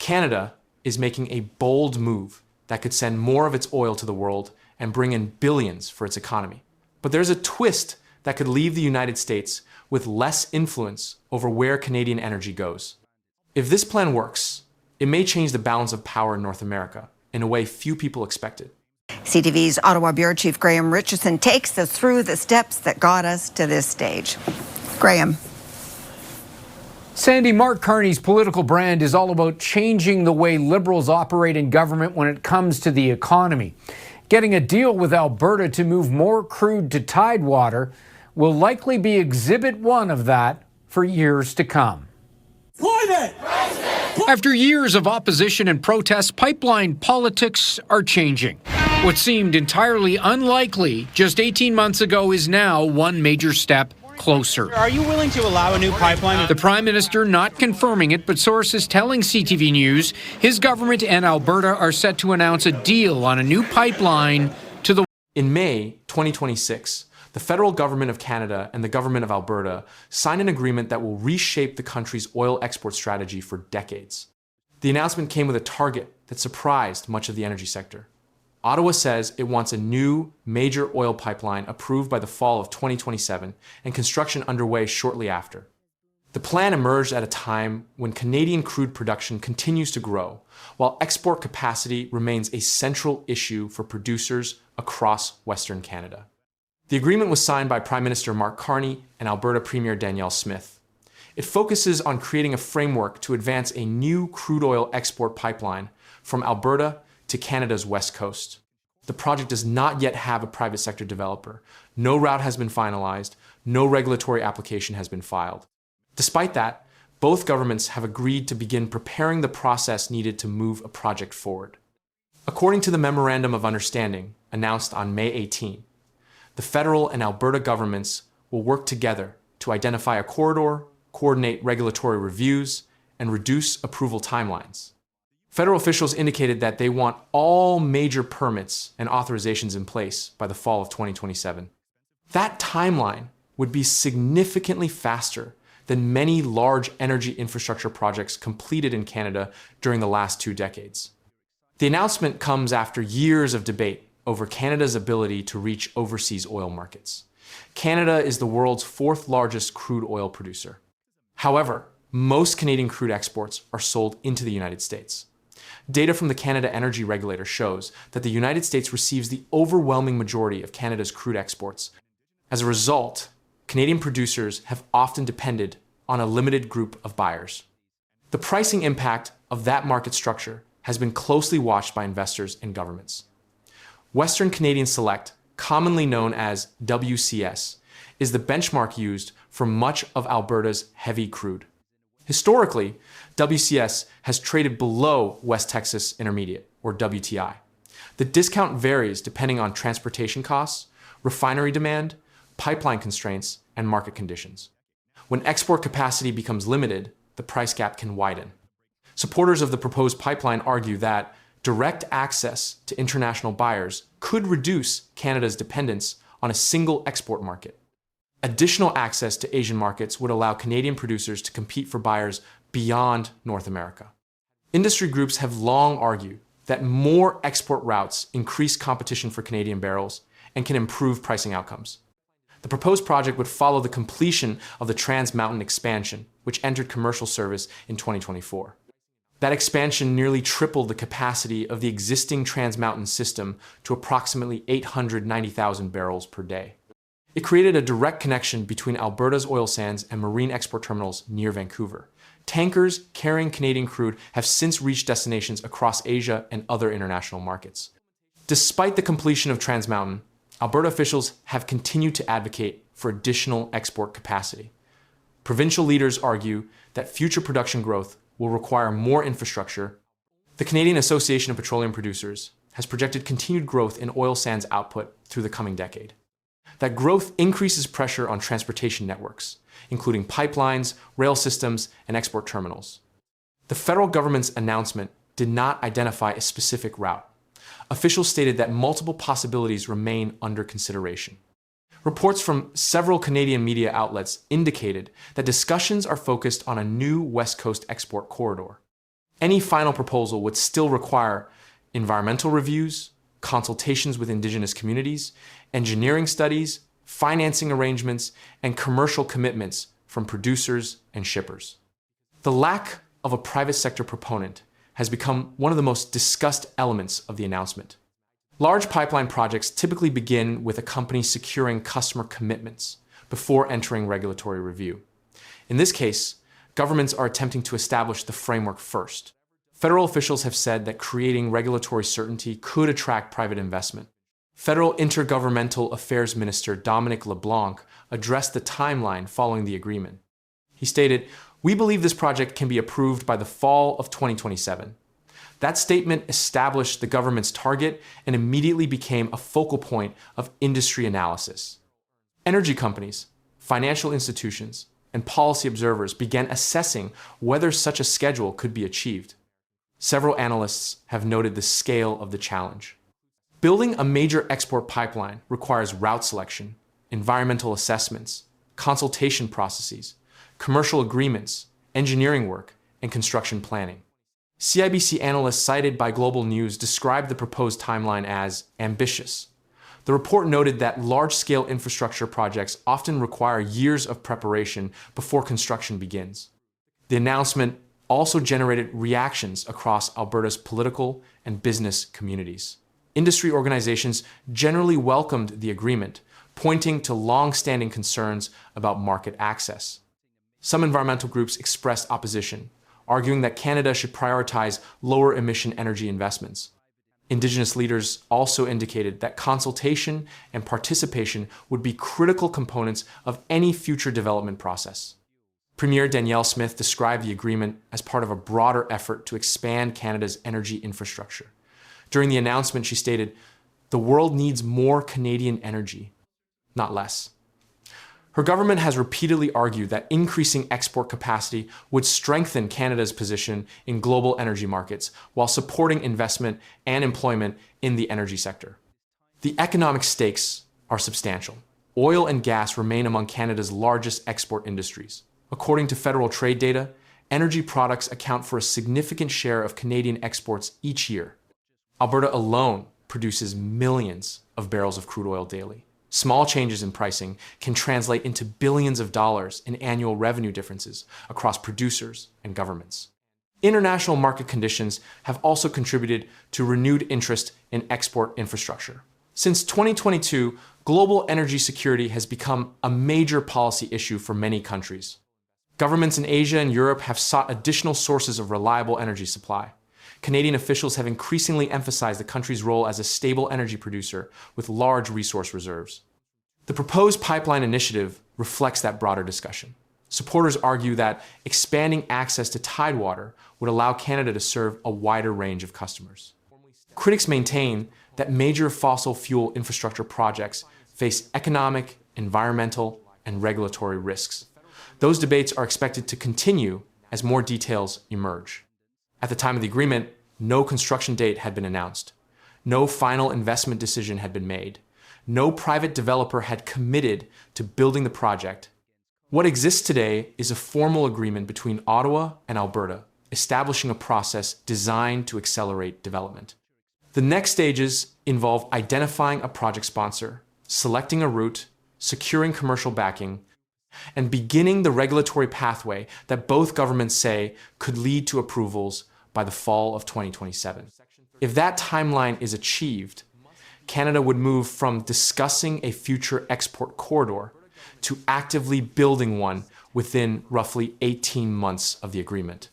Canada is making a bold move that could send more of its oil to the world and bring in billions for its economy. But there's a twist that could leave the United States with less influence over where Canadian energy goes. If this plan works, it may change the balance of power in North America in a way few people expected. CTV's Ottawa Bureau Chief Graham Richardson takes us through the steps that got us to this stage. Graham. Sandy, Mark Carney's political brand is all about changing the way Liberals operate in government when it comes to the economy. Getting a deal with Alberta to move more crude to Tidewater will likely be Exhibit 1 of that for years to come. After years of opposition and protests, pipeline politics are changing. What seemed entirely unlikely just 18 months ago is now one major step closer. Are you willing to allow a new pipeline? The Prime Minister not confirming it, but sources telling CTV News his government and Alberta are set to announce a deal on a new pipeline to the... In May 2026, the federal government of Canada and the government of Alberta signed an agreement that will reshape the country's oil export strategy for decades. The announcement came with a target that surprised much of the energy sector. Ottawa says it wants a new major oil pipeline approved by the fall of 2027 and construction underway shortly after. The plan emerged at a time when Canadian crude production continues to grow, while export capacity remains a central issue for producers across Western Canada. The agreement was signed by Prime Minister Mark Carney and Alberta Premier Danielle Smith. It focuses on creating a framework to advance a new crude oil export pipeline from Alberta to Canada's west coast. The project does not yet have a private sector developer. No route has been finalized. No regulatory application has been filed. Despite that, both governments have agreed to begin preparing the process needed to move a project forward. According to the Memorandum of Understanding announced on May 18, the federal and Alberta governments will work together to identify a corridor, coordinate regulatory reviews, and reduce approval timelines. Federal officials indicated that they want all major permits and authorizations in place by the fall of 2027. That timeline would be significantly faster than many large energy infrastructure projects completed in Canada during the last 2 decades. The announcement comes after years of debate over Canada's ability to reach overseas oil markets. Canada is the world's 4th largest crude oil producer. However, most Canadian crude exports are sold into the United States. Data from the Canada Energy Regulator shows that the United States receives the overwhelming majority of Canada's crude exports. As a result, Canadian producers have often depended on a limited group of buyers. The pricing impact of that market structure has been closely watched by investors and governments. Western Canadian Select, commonly known as WCS, is the benchmark used for much of Alberta's heavy crude. Historically, WCS has traded below West Texas Intermediate, or WTI. The discount varies depending on transportation costs, refinery demand, pipeline constraints, and market conditions. When export capacity becomes limited, the price gap can widen. Supporters of the proposed pipeline argue that direct access to international buyers could reduce Canada's dependence on a single export market. Additional access to Asian markets would allow Canadian producers to compete for buyers beyond North America. Industry groups have long argued that more export routes increase competition for Canadian barrels and can improve pricing outcomes. The proposed project would follow the completion of the Trans Mountain expansion, which entered commercial service in 2024. That expansion nearly tripled the capacity of the existing Trans Mountain system to approximately 890,000 barrels per day. It created a direct connection between Alberta's oil sands and marine export terminals near Vancouver. Tankers carrying Canadian crude have since reached destinations across Asia and other international markets. Despite the completion of Trans Mountain, Alberta officials have continued to advocate for additional export capacity. Provincial leaders argue that future production growth will require more infrastructure. The Canadian Association of Petroleum Producers has projected continued growth in oil sands output through the coming decade. That growth increases pressure on transportation networks, including pipelines, rail systems, and export terminals. The federal government's announcement did not identify a specific route. Officials stated that multiple possibilities remain under consideration. Reports from several Canadian media outlets indicated that discussions are focused on a new West Coast export corridor. Any final proposal would still require environmental reviews, consultations with indigenous communities, engineering studies, financing arrangements, and commercial commitments from producers and shippers. The lack of a private sector proponent has become one of the most discussed elements of the announcement. Large pipeline projects typically begin with a company securing customer commitments before entering regulatory review. In this case, governments are attempting to establish the framework first. Federal officials have said that creating regulatory certainty could attract private investment. Federal Intergovernmental Affairs Minister Dominic LeBlanc addressed the timeline following the agreement. He stated, "We believe this project can be approved by the fall of 2027. That statement established the government's target and immediately became a focal point of industry analysis. Energy companies, financial institutions, and policy observers began assessing whether such a schedule could be achieved. Several analysts have noted the scale of the challenge. Building a major export pipeline requires route selection, environmental assessments, consultation processes, commercial agreements, engineering work, and construction planning. CIBC analysts cited by Global News described the proposed timeline as ambitious. The report noted that large-scale infrastructure projects often require years of preparation before construction begins. The announcement also generated reactions across Alberta's political and business communities. Industry organizations generally welcomed the agreement, pointing to long-standing concerns about market access. Some environmental groups expressed opposition, arguing that Canada should prioritize lower emission energy investments. Indigenous leaders also indicated that consultation and participation would be critical components of any future development process. Premier Danielle Smith described the agreement as part of a broader effort to expand Canada's energy infrastructure. During the announcement, she stated, "The world needs more Canadian energy, not less." Her government has repeatedly argued that increasing export capacity would strengthen Canada's position in global energy markets while supporting investment and employment in the energy sector. The economic stakes are substantial. Oil and gas remain among Canada's largest export industries. According to federal trade data, energy products account for a significant share of Canadian exports each year. Alberta alone produces millions of barrels of crude oil daily. Small changes in pricing can translate into billions of dollars in annual revenue differences across producers and governments. International market conditions have also contributed to renewed interest in export infrastructure. Since 2022, global energy security has become a major policy issue for many countries. Governments in Asia and Europe have sought additional sources of reliable energy supply. Canadian officials have increasingly emphasized the country's role as a stable energy producer with large resource reserves. The proposed pipeline initiative reflects that broader discussion. Supporters argue that expanding access to tidewater would allow Canada to serve a wider range of customers. Critics maintain that major fossil fuel infrastructure projects face economic, environmental, and regulatory risks. Those debates are expected to continue as more details emerge. At the time of the agreement, no construction date had been announced. No final investment decision had been made. No private developer had committed to building the project. What exists today is a formal agreement between Ottawa and Alberta, establishing a process designed to accelerate development. The next stages involve identifying a project sponsor, selecting a route, securing commercial backing, and beginning the regulatory pathway that both governments say could lead to approvals by the fall of 2027. If that timeline is achieved, Canada would move from discussing a future export corridor to actively building one within roughly 18 months of the agreement.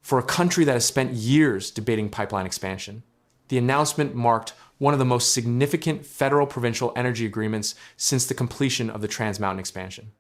For a country that has spent years debating pipeline expansion, the announcement marked one of the most significant federal-provincial energy agreements since the completion of the Trans Mountain expansion.